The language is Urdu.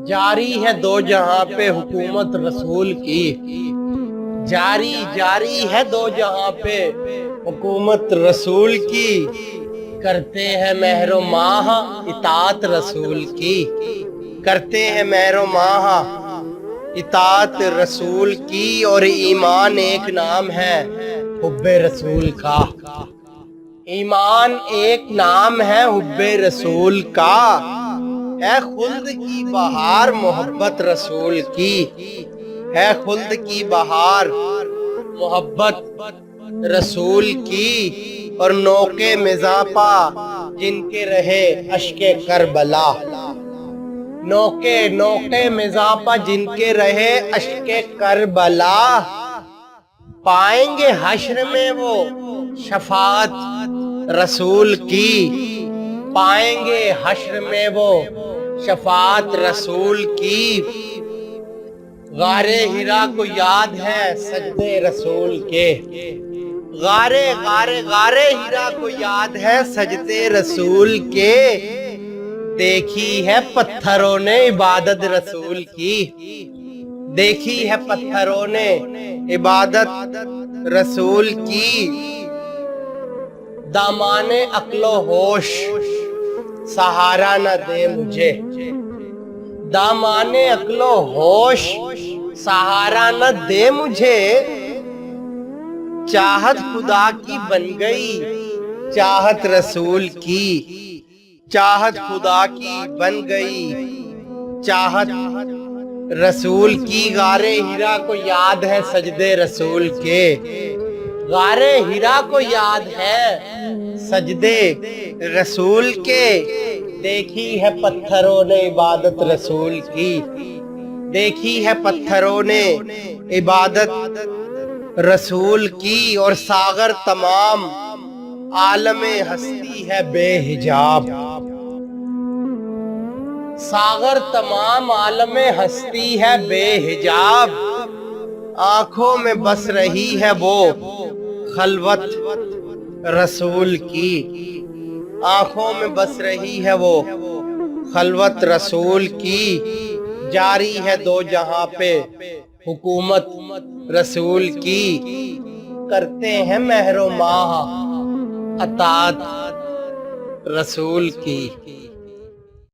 جاری ہے دو جہاں پہ حکومت رسول کی، جاری ہے دو جہاں پہ حکومت رسول کی، کرتے ہیں مہر و ماہ اطاعت رسول کی، کرتے ہیں مہر و ماہ اطاعت رسول کی، اور ایمان ایک نام ہے حب رسول کا، ایمان ایک نام ہے حب رسول کا، ہے خلد کی بہار محبت رسول کی، ہے خلد کی بہار محبت رسول کی، اور نوک مزاپا جن کے رہے اشک کربلا، نوک مزاپا جن کے رہے اشک کربلا، پائیں گے حشر میں وہ شفاعت رسول کی، پائیں گے حشر میں وہ شفاعت رسول کی، غار ہرا کو یاد ہے سجدے رسول کے، غار ہرا کو یاد ہے سجدے رسول کے، دیکھی ہے پتھروں نے عبادت رسول کی، دیکھی ہے پتھروں نے عبادت رسول کی، دامان عقل و ہوش سہارا نہ دے مجھے، دامان عقل و ہوش سہارا نہ دے مجھے، چاہت خدا کی بن گئی چاہت رسول کی، چاہت خدا کی بن گئی چاہت رسول کی، غار ہرا کو یاد ہے سجدے رسول کے، غار ہرا کو یاد ہے سجدے رسول کے، دیکھی ہے پتھروں نے عبادت رسول کی، دیکھی ہے پتھروں نے عبادت رسول کی، اور ساغر تمام عالم ہستی ہے بے حجاب، ساغر تمام عالم ہستی ہے بے حجاب، آنکھوں میں بس رہی ہے وہ خلوت رسول کی، آنکھوں میں بس رہی ہے وہ خلوت رسول کی، جاری ہے دو جہاں پہ حکومت رسول کی، کرتے ہیں مہر و ماہ اطاعت رسول کی۔